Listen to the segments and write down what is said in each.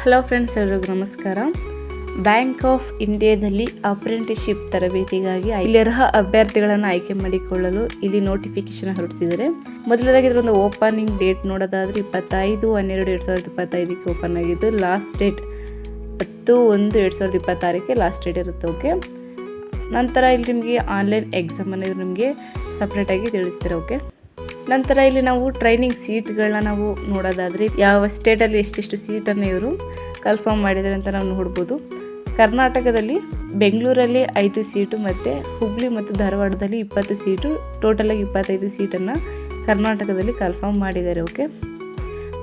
Hello friends, ಎಲ್ಲರಿಗೂ ನಮಸ್ಕಾರ. Bank of ಇಂಡಿಯಾದಲ್ಲಿ ಅಪ್ರೆಂಟಿಸ್ಶಿಪ್ ತರಬೇತಿಗಾಗಿ ಇಲ್ಲಿ ಅರ್ಹ ಅಭ್ಯರ್ಥಿಗಳನ್ನು ಆಯ್ಕೆ ಮಾಡಿಕೊಳ್ಳಲು ಇಲ್ಲಿ ನೋಟಿಫಿಕೇಶನ್ ಹೊರಡಿಸಿದ್ದಾರೆ. ಮೊದಲದಾಗಿ ಇದರ ಒಂದು ಓಪನಿಂಗ್ ಡೇಟ್ ನೋಡೋದಾದ್ರೆ 25/12/2025 ಓಪನ್ ಆಗಿದ್ದು, ಲಾಸ್ಟ್ ಡೇಟ್ 10/1/2026 ಲಾಸ್ಟ್ ಡೇಟ್ ಇರುತ್ತೆ. ಓಕೆ, ನಂತರ ಇಲ್ಲಿ ನಿಮಗೆ ಆನ್ಲೈನ್ ಎಕ್ಸಾಮ್ ಅನ್ನು ನಿಮಗೆ ಸಪ್ರೇಟಾಗಿ ತಿಳಿಸ್ತಾರೆ. ಓಕೆ, ನಂತರ ಇಲ್ಲಿ ನಾವು ಟ್ರೈನಿಂಗ್ ಸೀಟ್ಗಳನ್ನ ನಾವು ನೋಡೋದಾದರೆ ಯಾವ ಸ್ಟೇಟಲ್ಲಿ ಎಷ್ಟೆಷ್ಟು ಸೀಟನ್ನು ಇವರು ಕನ್ಫರ್ಮ್ ಮಾಡಿದ್ದಾರೆ ಅಂತ ನಾವು ನೋಡ್ಬೋದು. ಕರ್ನಾಟಕದಲ್ಲಿ ಬೆಂಗಳೂರಲ್ಲಿ 5 ಸೀಟು ಮತ್ತು ಹುಬ್ಳಿ ಮತ್ತು ಧಾರವಾಡದಲ್ಲಿ 20 ಸೀಟು, ಟೋಟಲಾಗಿ 25 ಸೀಟನ್ನು ಕರ್ನಾಟಕದಲ್ಲಿ ಕನ್ಫರ್ಮ್ ಮಾಡಿದ್ದಾರೆ. ಓಕೆ,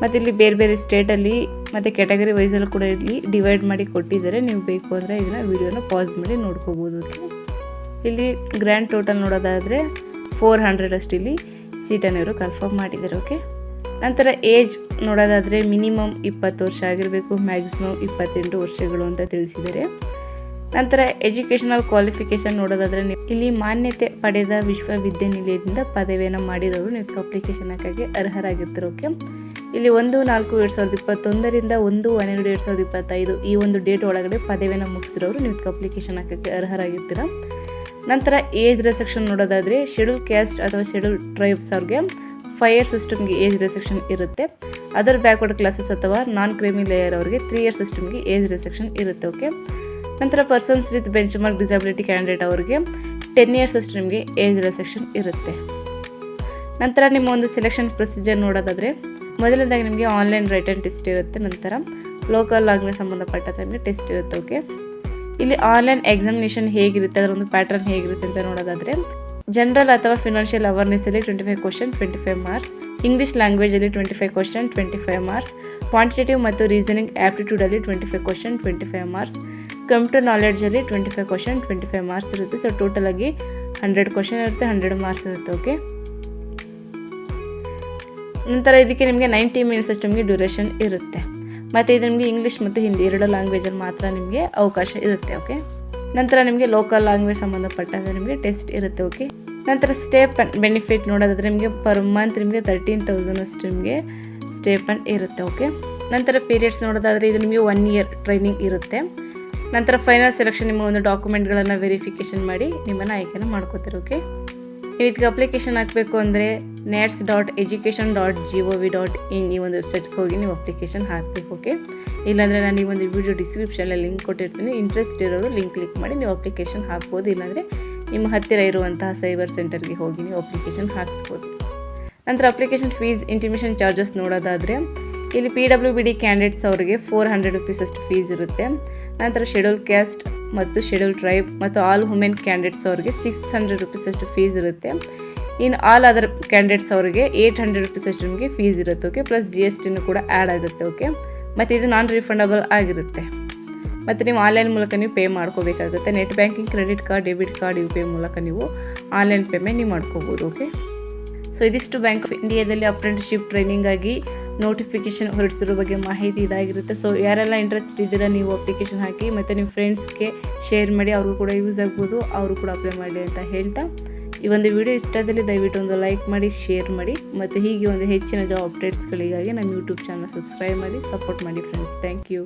ಮತ್ತು ಇಲ್ಲಿ ಬೇರೆ ಬೇರೆ ಸ್ಟೇಟಲ್ಲಿ ಮತ್ತು ಕ್ಯಾಟಗರಿ ವೈಸಲ್ಲಿ ಕೂಡ ಇಲ್ಲಿ ಡಿವೈಡ್ ಮಾಡಿ ಕೊಟ್ಟಿದ್ದಾರೆ. ನೀವು ಬೇಕು ಅಂದರೆ ಇದನ್ನು ವಿಡಿಯೋನ ಪಾಸ್ ಮಾಡಿ ನೋಡ್ಕೋಬೋದು. ಓಕೆ, ಇಲ್ಲಿ ಗ್ರ್ಯಾಂಡ್ ಟೋಟಲ್ ನೋಡೋದಾದರೆ 400 ಅಷ್ಟು ಇಲ್ಲಿ ಸೀಟನ್ನು ಇವರು ಕನ್ಫರ್ಮ್ ಮಾಡಿದ್ದಾರೆ. ಓಕೆ, ನಂತರ ಏಜ್ ನೋಡೋದಾದರೆ ಮಿನಿಮಮ್ 20 ವರ್ಷ ಆಗಿರಬೇಕು, ಮ್ಯಾಕ್ಸಿಮಮ್ 28 ವರ್ಷಗಳು ಅಂತ ತಿಳಿಸಿದ್ದಾರೆ. ನಂತರ ಎಜುಕೇಷನಲ್ ಕ್ವಾಲಿಫಿಕೇಷನ್ ನೋಡೋದಾದರೆ ಇಲ್ಲಿ ಮಾನ್ಯತೆ ಪಡೆದ ವಿಶ್ವವಿದ್ಯಾನಿಲಯದಿಂದ ಪದವಿಯನ್ನು ಮಾಡಿರೋರು ನೀವು ಅಪ್ಲಿಕೇಶನ್ ಹಾಕಿ ಅರ್ಹರಾಗಿರ್ತಾರೆ. ಓಕೆ, ಇಲ್ಲಿ 1/4/2021 1/12/2025 ಈ ಒಂದು ಡೇಟ್ ಒಳಗಡೆ ಪದವಿಯನ್ನು ಮುಗಿಸಿರೋರು ನೀವು ಅಪ್ಲಿಕೇಶನ್ ಹಾಕೋಕ್ಕೆ ಅರ್ಹರಾಗಿರ್ತೀರ. ನಂತರ ಏಜ್ ರೆಸ್ಟ್ರಿಕ್ಷನ್ ನೋಡೋದಾದರೆ ಶೆಡ್ಯೂಲ್ ಕ್ಯಾಸ್ಟ್ ಅಥವಾ ಶೆಡ್ಯೂಲ್ ಟ್ರೈಬ್ಸ್ ಅವ್ರಿಗೆ 5 ಇಯರ್ಸ್ ಸಿಸ್ಟಮ್ಗೆ ಏಜ್ ರೆಸ್ಟ್ರಿಕ್ಷನ್ ಇರುತ್ತೆ. ಅದರ್ ಬ್ಯಾಕ್ವರ್ಡ್ ಕ್ಲಾಸಸ್ ಅಥವಾ ನಾನ್ ಕ್ರೀಮಿ ಲೇಯರ್ ಅವರಿಗೆ 3 ಇಯರ್ಸ್ ಸಿಸ್ಟಮ್ಗೆ ಏಜ್ ರೆಸ್ಟ್ರಿಕ್ಷನ್ ಇರುತ್ತೆ. ಓಕೆ, ನಂತರ persons with bench mark disability candidate ಅವರಿಗೆ 10 ಇಯರ್ಸ್ ಸಿಸ್ಟಮ್ಗೆ ಏಜ್ ರೆಸ್ಟ್ರಿಕ್ಷನ್ ಇರುತ್ತೆ. ನಂತರ ನಿಮ್ಮ ಒಂದು ಸೆಲೆಕ್ಷನ್ ಪ್ರೊಸೀಜರ್ ನೋಡೋದಾದರೆ ಮೊದಲನೇದಾಗಿ ನಿಮಗೆ ಆನ್ಲೈನ್ ರೈಟನ್ ಟೆಸ್ಟ್ ಇರುತ್ತೆ. ನಂತರ ಲೋಕಲ್ ಲ್ಯಾಂಗ್ವೇಜ್ ಸಂಬಂಧಪಟ್ಟ ನಿಮಗೆ ಟೆಸ್ಟ್ ಇರುತ್ತೆ. ಓಕೆ, ಇಲ್ಲಿ ಆನ್ಲೈನ್ ಎಕ್ಸಾಮಿನೇಷನ್ ಹೇಗಿರುತ್ತೆ, ಅದರ ಒಂದು ಪ್ಯಾಟರ್ನ್ ಹೇಗಿರುತ್ತೆ ಅಂತ ನೋಡೋದಾದರೆ ಜನರಲ್ ಅಥವಾ ಫಿನಾನ್ಷಿಯಲ್ ಅವೇರ್ನೆಸ್ಸಲ್ಲಿ 25 ಕ್ವಶನ್ 25 ಮಾರ್ಕ್ಸ್, ಇಂಗ್ಲೀಷ್ ಲ್ಯಾಂಗ್ವೇಜಲ್ಲಿ 25 ಕ್ವಶನ್ 25 ಮಾರ್ಕ್ಸ್, ಕ್ವಾಂಟಿಟೇಟಿವ್ ಮತ್ತು ರೀಸನಿಂಗ್ ಆ್ಯಪ್ಟಿಟ್ಯೂಡಲ್ಲಿ 25 ಕ್ವಶನ್ 25 ಮಾರ್ಕ್ಸ್, ಕಂಪ್ಯೂಟರ್ ನಾಲೆಡ್ಜಲ್ಲಿ 25 ಕ್ವಶನ್ 25 ಮಾರ್ಕ್ಸ್ ಇರುತ್ತೆ. ಸೊ ಟೋಟಲ್ ಆಗಿ 100 ಕ್ವಶನ್ ಇರುತ್ತೆ, 100 ಮಾರ್ಕ್ಸ್ ಇರುತ್ತೆ. ಓಕೆ, ನಂತರ ಇದಕ್ಕೆ ನಿಮಗೆ 90 ಮಿನಿಟ್ಸ್ ಅಷ್ಟು ನಿಮಗೆ ಡ್ಯೂರೇಷನ್ ಇರುತ್ತೆ. ಮತ್ತು ಇದು ನಿಮಗೆ ಇಂಗ್ಲೀಷ್ ಮತ್ತು ಹಿಂದಿ 2 ಲ್ಯಾಂಗ್ವೇಜಲ್ಲಿ ಮಾತ್ರ ನಿಮಗೆ ಅವಕಾಶ ಇರುತ್ತೆ. ಓಕೆ, ನಂತರ ನಿಮಗೆ ಲೋಕಲ್ ಲ್ಯಾಂಗ್ವೇಜ್ ಸಂಬಂಧಪಟ್ಟಂತೆ ನಿಮಗೆ ಟೆಸ್ಟ್ ಇರುತ್ತೆ. ಓಕೆ, ನಂತರ ಸ್ಟೇಪ್ ಬೆನಿಫಿಟ್ ನೋಡೋದಾದರೆ ನಿಮಗೆ ಪರ್ ಮಂತ್ ನಿಮಗೆ 13,000 ಅಷ್ಟು ನಿಮಗೆ ಸ್ಟೇಪಂಡ್ ಇರುತ್ತೆ. ಓಕೆ, ನಂತರ ಪೀರಿಯಡ್ಸ್ ನೋಡೋದಾದರೆ ಇದು ನಿಮಗೆ 1 ಇಯರ್ ಟ್ರೈನಿಂಗ್ ಇರುತ್ತೆ. ನಂತರ ಫೈನಲ್ ಸೆಲೆಕ್ಷನ್ ನಿಮ್ಮ ಒಂದು ಡಾಕ್ಯುಮೆಂಟ್ಗಳನ್ನು ವೆರಿಫಿಕೇಷನ್ ಮಾಡಿ ನಿಮ್ಮನ್ನು ಆಯ್ಕೆನ ಮಾಡ್ಕೋತಾರೆ. ಓಕೆ, ನೀವು ಇದಕ್ಕೆ ಅಪ್ಲಿಕೇಶನ್ ಹಾಕಬೇಕು ಅಂದರೆ nats.education.gov.in ಈ ಒಂದು ವೆಬ್ಸೈಟ್ಗೆ ಹೋಗಿ ನೀವು ಅಪ್ಲಿಕೇಶನ್ ಹಾಕಬೇಕು. ಓಕೆ, ಇಲ್ಲಾಂದರೆ ನಾನು ಈ ಒಂದು ವಿಡಿಯೋ ಡಿಸ್ಕ್ರಿಪ್ಷನಲ್ಲಿ ಲಿಂಕ್ ಕೊಟ್ಟಿರ್ತೀನಿ. ಇಂಟ್ರೆಸ್ಟ್ ಇರೋರು ಲಿಂಕ್ ಕ್ಲಿಕ್ ಮಾಡಿ ನೀವು ಅಪ್ಲಿಕೇಶನ್ ಹಾಕ್ಬೋದು. ಇಲ್ಲಾಂದರೆ ನಿಮ್ಮ ಹತ್ತಿರ ಇರುವಂತಹ ಸೈಬರ್ ಸೆಂಟರ್ಗೆ ಹೋಗಿ ನೀವು ಅಪ್ಲಿಕೇಶನ್ ಹಾಕಿಸ್ಬೋದು. ನಂತರ ಅಪ್ಲಿಕೇಶನ್ ಫೀಸ್ ಇಂಟಿಮೇಷನ್ ಚಾರ್ಜಸ್ ನೋಡೋದಾದರೆ ಇಲ್ಲಿ PWBD ಕ್ಯಾಂಡಿಡೇಟ್ಸ್ ಅವರಿಗೆ 400 ರೂಪೀಸ್ ಅಷ್ಟು ಫೀಸ್ ಇರುತ್ತೆ. ನಂತರ ಶೆಡ್ಯೂಲ್ ಕ್ಯಾಸ್ಟ್ ಮತ್ತು ಶೆಡ್ಯೂಲ್ ಟ್ರೈಬ್ ಮತ್ತು ಆಲ್ ವುಮೆನ್ ಕ್ಯಾಂಡಿಡೇಟ್ಸ್ ಅವರಿಗೆ 600 ರೂಪೀಸ್ ಅಷ್ಟು ಫೀಸ್ ಇರುತ್ತೆ. ಇನ್ನು ಆಲ್ ಅದರ್ ಕ್ಯಾಂಡಿಡೇಟ್ಸ್ ಅವರಿಗೆ 800 ರೂಪೀಸ್ ಅಷ್ಟು ನಿಮಗೆ ಫೀಸ್ ಇರುತ್ತೆ. ಓಕೆ, ಪ್ಲಸ್ GSTನೂ ಕೂಡ ಆ್ಯಡ್ ಆಗುತ್ತೆ. ಓಕೆ, ಮತ್ತು ಇದು ನಾನ್ ರಿಫಂಡಬಲ್ ಆಗಿರುತ್ತೆ. ಮತ್ತು ನೀವು ಆನ್ಲೈನ್ ಮೂಲಕ ನೀವು ಪೇ ಮಾಡ್ಕೋಬೇಕಾಗುತ್ತೆ. Net banking, credit card, debit card, UPI ಮೂಲಕ ನೀವು ಆನ್ಲೈನ್ ಪೇಮೆಂಟ್ ನೀವು ಮಾಡ್ಕೋಬೋದು. ಓಕೆ, ಸೊ ಇದಿಷ್ಟು ಬ್ಯಾಂಕ್ ಆಫ್ ಇಂಡಿಯಾದಲ್ಲಿ ಅಪ್ರೆಂಟಿಸ್ಶಿಪ್ ಟ್ರೈನಿಂಗ್ ಆಗಿ ನೋಟಿಫಿಕೇಷನ್ ಹೊರಡಿಸಿರೋ ಬಗ್ಗೆ ಮಾಹಿತಿ ಇದಾಗಿರುತ್ತೆ. ಸೊ ಯಾರೆಲ್ಲ ಇಂಟ್ರೆಸ್ಟ್ ಇದ್ದೀರಾ ನೀವು ಅಪ್ಲಿಕೇಶನ್ ಹಾಕಿ ಮತ್ತು ನಿಮ್ಮ ಫ್ರೆಂಡ್ಸ್ಗೆ ಶೇರ್ ಮಾಡಿ, ಅವ್ರಿಗೂ ಕೂಡ ಯೂಸ್ ಆಗ್ಬೋದು, ಅವರು ಕೂಡ ಅಪ್ಲೈ ಮಾಡಿ ಅಂತ ಹೇಳ್ತಾ ಈ ಒಂದು ವಿಡಿಯೋ ಇಷ್ಟದಲ್ಲಿ ದಯವಿಟ್ಟು ಒಂದು ಲೈಕ್ ಮಾಡಿ, ಶೇರ್ ಮಾಡಿ ಮತ್ತು ಹೀಗೆ ಒಂದು ಹೆಚ್ಚಿನ ಜಾಬ್ ಅಪ್ಡೇಟ್ಸ್ಗಳಿಗಾಗಿ ನಮ್ಮ ಯೂಟ್ಯೂಬ್ ಚಾನಲ್ ಸಬ್ಸ್ಕ್ರೈಬ್ ಮಾಡಿ ಸಪೋರ್ಟ್ ಮಾಡಿ ಫ್ರೆಂಡ್ಸ್. Thank you.